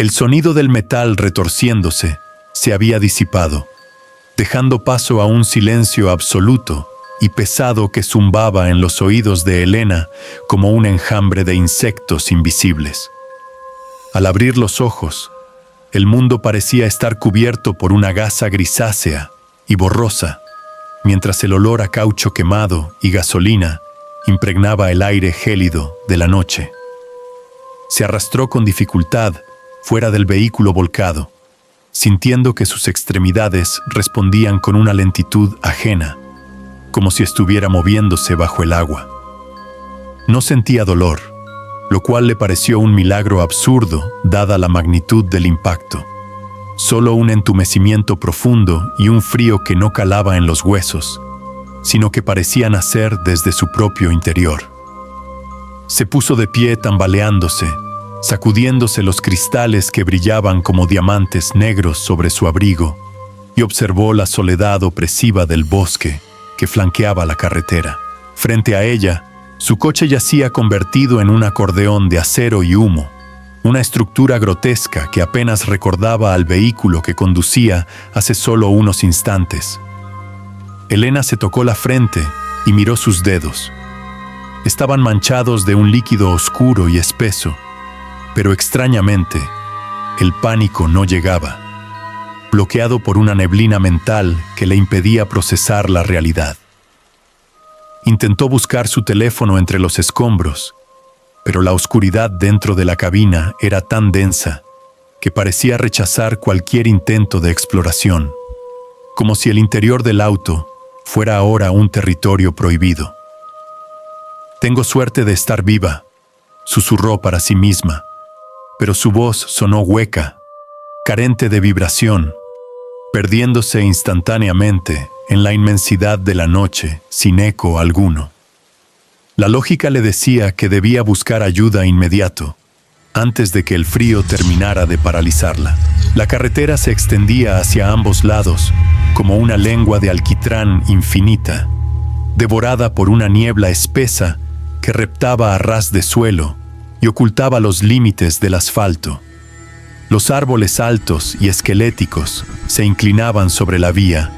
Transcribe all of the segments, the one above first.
El sonido del metal retorciéndose se había disipado, dejando paso a un silencio absoluto y pesado que zumbaba en los oídos de Elena como un enjambre de insectos invisibles. Al abrir los ojos, el mundo parecía estar cubierto por una gasa grisácea y borrosa, mientras el olor a caucho quemado y gasolina impregnaba el aire gélido de la noche. Se arrastró con dificultad fuera del vehículo volcado, sintiendo que sus extremidades respondían con una lentitud ajena, como si estuviera moviéndose bajo el agua. No sentía dolor, lo cual le pareció un milagro absurdo dada la magnitud del impacto. Solo un entumecimiento profundo y un frío que no calaba en los huesos, sino que parecía nacer desde su propio interior. Se puso de pie tambaleándose, sacudiéndose los cristales que brillaban como diamantes negros sobre su abrigo, y observó la soledad opresiva del bosque que flanqueaba la carretera. Frente a ella, su coche yacía convertido en un acordeón de acero y humo, una estructura grotesca que apenas recordaba al vehículo que conducía hace solo unos instantes. Elena se tocó la frente y miró sus dedos. Estaban manchados de un líquido oscuro y espeso, pero extrañamente, el pánico no llegaba, bloqueado por una neblina mental que le impedía procesar la realidad. Intentó buscar su teléfono entre los escombros, pero la oscuridad dentro de la cabina era tan densa que parecía rechazar cualquier intento de exploración, como si el interior del auto fuera ahora un territorio prohibido. «Tengo suerte de estar viva», susurró para sí misma, pero su voz sonó hueca, carente de vibración, perdiéndose instantáneamente en la inmensidad de la noche, sin eco alguno. La lógica le decía que debía buscar ayuda inmediato, antes de que el frío terminara de paralizarla. La carretera se extendía hacia ambos lados, como una lengua de alquitrán infinita, devorada por una niebla espesa que reptaba a ras de suelo y ocultaba los límites del asfalto. Los árboles altos y esqueléticos se inclinaban sobre la vía,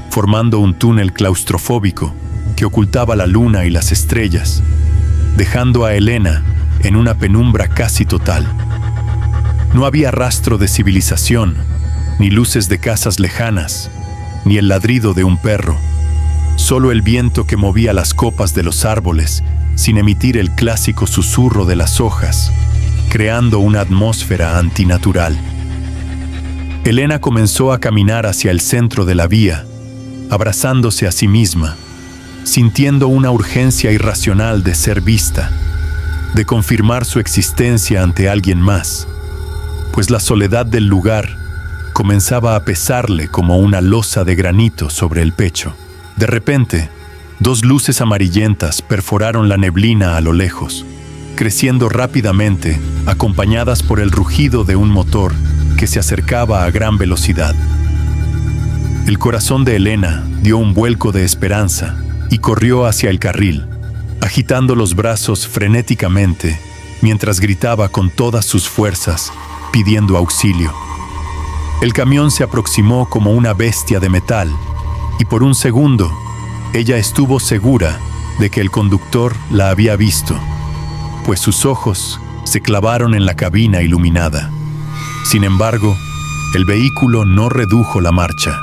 formando un túnel claustrofóbico que ocultaba la luna y las estrellas, dejando a Elena en una penumbra casi total. No había rastro de civilización, ni luces de casas lejanas, ni el ladrido de un perro, solo el viento que movía las copas de los árboles sin emitir el clásico susurro de las hojas, creando una atmósfera antinatural. Elena comenzó a caminar hacia el centro de la vía, abrazándose a sí misma, sintiendo una urgencia irracional de ser vista, de confirmar su existencia ante alguien más, pues la soledad del lugar comenzaba a pesarle como una losa de granito sobre el pecho. De repente, dos luces amarillentas perforaron la neblina a lo lejos, creciendo rápidamente, acompañadas por el rugido de un motor que se acercaba a gran velocidad. El corazón de Elena dio un vuelco de esperanza y corrió hacia el carril, agitando los brazos frenéticamente mientras gritaba con todas sus fuerzas, pidiendo auxilio. El camión se aproximó como una bestia de metal, y por un segundo, ella estuvo segura de que el conductor la había visto, pues sus ojos se clavaron en la cabina iluminada. Sin embargo, el vehículo no redujo la marcha.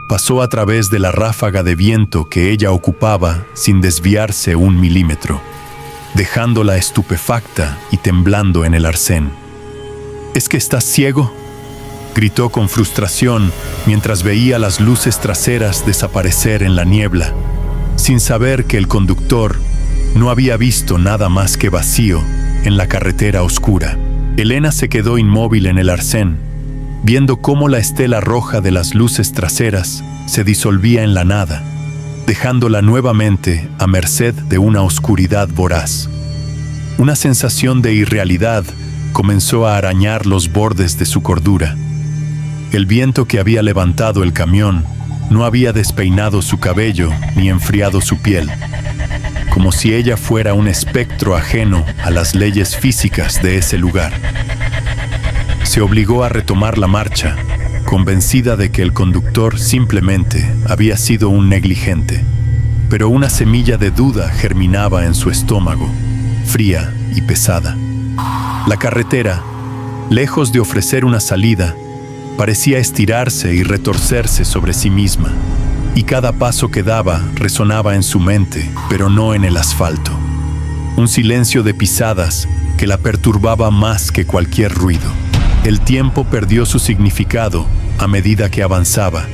Pasó a través de la ráfaga de viento que ella ocupaba sin desviarse un milímetro, dejándola estupefacta y temblando en el arcén. «¿Es que estás ciego?», gritó con frustración mientras veía las luces traseras desaparecer en la niebla, sin saber que el conductor no había visto nada más que vacío en la carretera oscura. Elena se quedó inmóvil en el arcén, viendo cómo la estela roja de las luces traseras se disolvía en la nada, dejándola nuevamente a merced de una oscuridad voraz. Una sensación de irrealidad comenzó a arañar los bordes de su cordura. El viento que había levantado el camión no había despeinado su cabello ni enfriado su piel, como si ella fuera un espectro ajeno a las leyes físicas de ese lugar. Se obligó a retomar la marcha, convencida de que el conductor simplemente había sido un negligente. Pero una semilla de duda germinaba en su estómago, fría y pesada. La carretera, lejos de ofrecer una salida, parecía estirarse y retorcerse sobre sí misma, y cada paso que daba resonaba en su mente, pero no en el asfalto. Un silencio de pisadas que la perturbaba más que cualquier ruido. El tiempo perdió su significado a medida que avanzaba.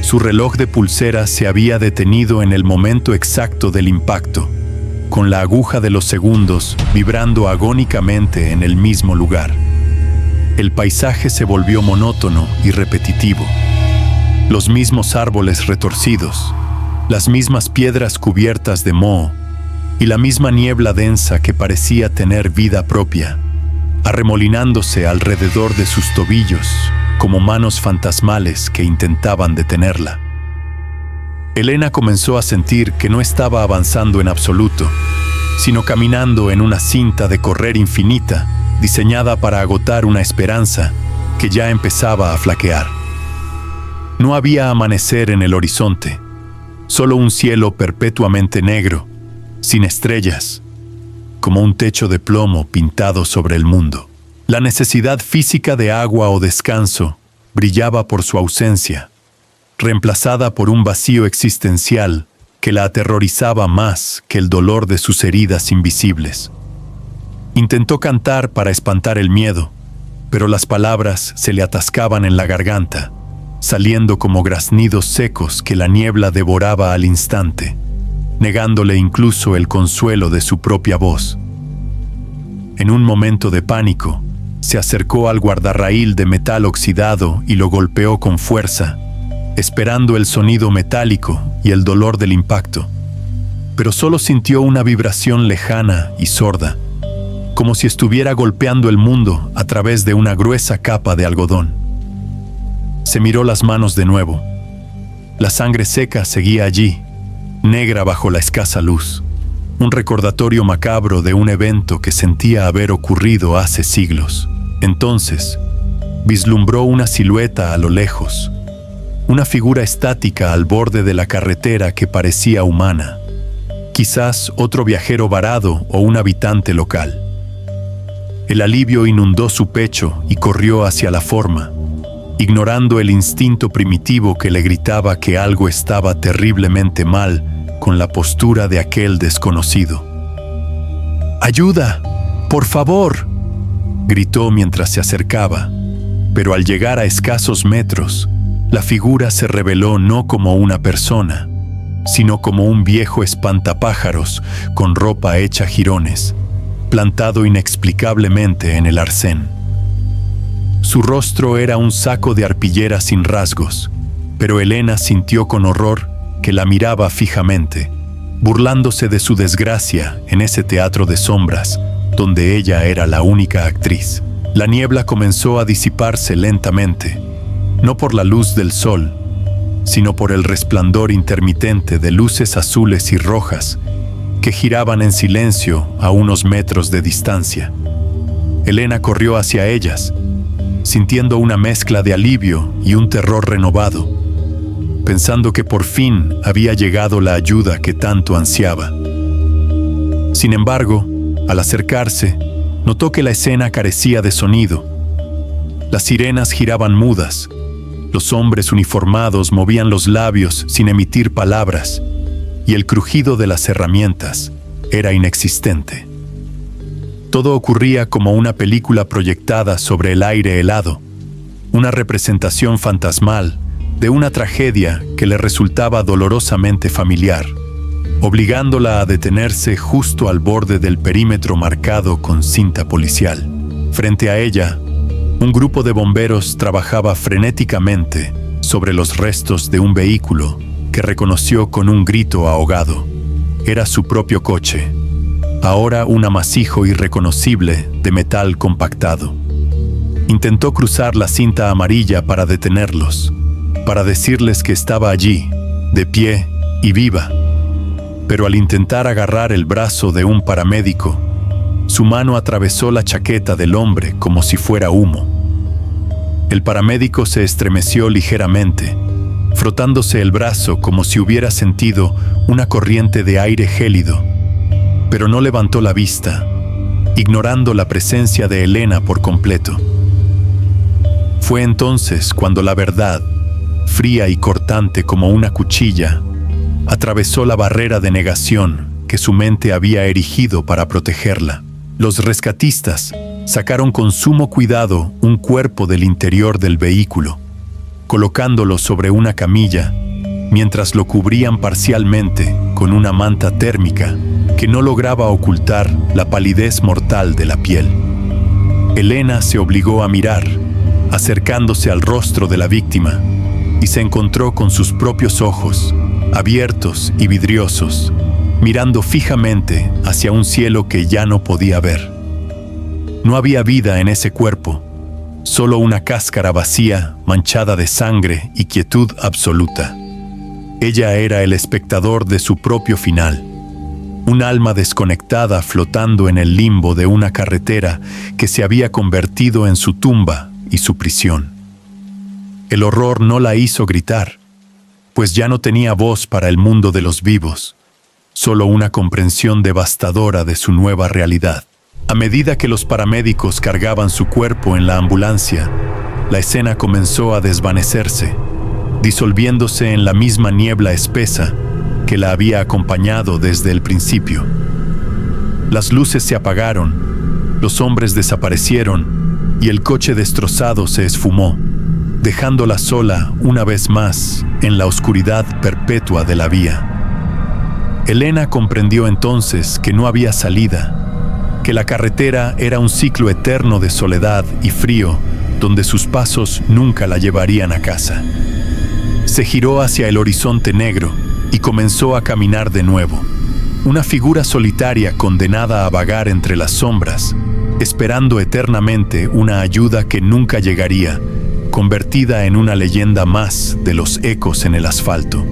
Su reloj de pulsera se había detenido en el momento exacto del impacto, con la aguja de los segundos vibrando agónicamente en el mismo lugar. El paisaje se volvió monótono y repetitivo. Los mismos árboles retorcidos, las mismas piedras cubiertas de moho y la misma niebla densa que parecía tener vida propia, arremolinándose alrededor de sus tobillos como manos fantasmales que intentaban detenerla. Elena comenzó a sentir que no estaba avanzando en absoluto, sino caminando en una cinta de correr infinita, diseñada para agotar una esperanza que ya empezaba a flaquear. No había amanecer en el horizonte, solo un cielo perpetuamente negro, sin estrellas, como un techo de plomo pintado sobre el mundo. La necesidad física de agua o descanso brillaba por su ausencia, reemplazada por un vacío existencial que la aterrorizaba más que el dolor de sus heridas invisibles. Intentó cantar para espantar el miedo, pero las palabras se le atascaban en la garganta, saliendo como graznidos secos que la niebla devoraba al instante, negándole incluso el consuelo de su propia voz. En un momento de pánico, se acercó al guardarraíl de metal oxidado y lo golpeó con fuerza, esperando el sonido metálico y el dolor del impacto. Pero solo sintió una vibración lejana y sorda, como si estuviera golpeando el mundo a través de una gruesa capa de algodón. Se miró las manos de nuevo. La sangre seca seguía allí, negra bajo la escasa luz, un recordatorio macabro de un evento que sentía haber ocurrido hace siglos. Entonces, vislumbró una silueta a lo lejos, una figura estática al borde de la carretera que parecía humana, quizás otro viajero varado o un habitante local. El alivio inundó su pecho y corrió hacia la forma, ignorando el instinto primitivo que le gritaba que algo estaba terriblemente mal con la postura de aquel desconocido. ¡Ayuda! ¡Por favor!, gritó mientras se acercaba, pero al llegar a escasos metros, la figura se reveló no como una persona, sino como un viejo espantapájaros con ropa hecha jirones, plantado inexplicablemente en el arcén. Su rostro era un saco de arpillera sin rasgos, pero Elena sintió con horror que la miraba fijamente, burlándose de su desgracia en ese teatro de sombras, donde ella era la única actriz. La niebla comenzó a disiparse lentamente, no por la luz del sol, sino por el resplandor intermitente de luces azules y rojas que giraban en silencio a unos metros de distancia. Elena corrió hacia ellas, sintiendo una mezcla de alivio y un terror renovado, pensando que por fin había llegado la ayuda que tanto ansiaba. Sin embargo, al acercarse, notó que la escena carecía de sonido. Las sirenas giraban mudas, los hombres uniformados movían los labios sin emitir palabras, y el crujido de las herramientas era inexistente. Todo ocurría como una película proyectada sobre el aire helado, una representación fantasmal de una tragedia que le resultaba dolorosamente familiar, obligándola a detenerse justo al borde del perímetro marcado con cinta policial. Frente a ella, un grupo de bomberos trabajaba frenéticamente sobre los restos de un vehículo que reconoció con un grito ahogado. Era su propio coche, ahora un amasijo irreconocible de metal compactado. Intentó cruzar la cinta amarilla para detenerlos, para decirles que estaba allí, de pie y viva. Pero al intentar agarrar el brazo de un paramédico, su mano atravesó la chaqueta del hombre como si fuera humo. El paramédico se estremeció ligeramente, frotándose el brazo como si hubiera sentido una corriente de aire gélido, pero no levantó la vista, ignorando la presencia de Elena por completo. Fue entonces cuando la verdad, fría y cortante como una cuchilla, atravesó la barrera de negación que su mente había erigido para protegerla. Los rescatistas sacaron con sumo cuidado un cuerpo del interior del vehículo, colocándolo sobre una camilla, mientras lo cubrían parcialmente con una manta térmica que no lograba ocultar la palidez mortal de la piel. Elena se obligó a mirar, acercándose al rostro de la víctima, y se encontró con sus propios ojos, abiertos y vidriosos, mirando fijamente hacia un cielo que ya no podía ver. No había vida en ese cuerpo, solo una cáscara vacía, manchada de sangre y quietud absoluta. Ella era el espectador de su propio final, un alma desconectada flotando en el limbo de una carretera que se había convertido en su tumba y su prisión. El horror no la hizo gritar, pues ya no tenía voz para el mundo de los vivos, solo una comprensión devastadora de su nueva realidad. A medida que los paramédicos cargaban su cuerpo en la ambulancia, la escena comenzó a desvanecerse, disolviéndose en la misma niebla espesa que la había acompañado desde el principio. Las luces se apagaron, los hombres desaparecieron y el coche destrozado se esfumó, dejándola sola una vez más en la oscuridad perpetua de la vía. Elena comprendió entonces que no había salida, que la carretera era un ciclo eterno de soledad y frío donde sus pasos nunca la llevarían a casa. Se giró hacia el horizonte negro y comenzó a caminar de nuevo, una figura solitaria condenada a vagar entre las sombras, esperando eternamente una ayuda que nunca llegaría, convertida en una leyenda más de los ecos en el asfalto.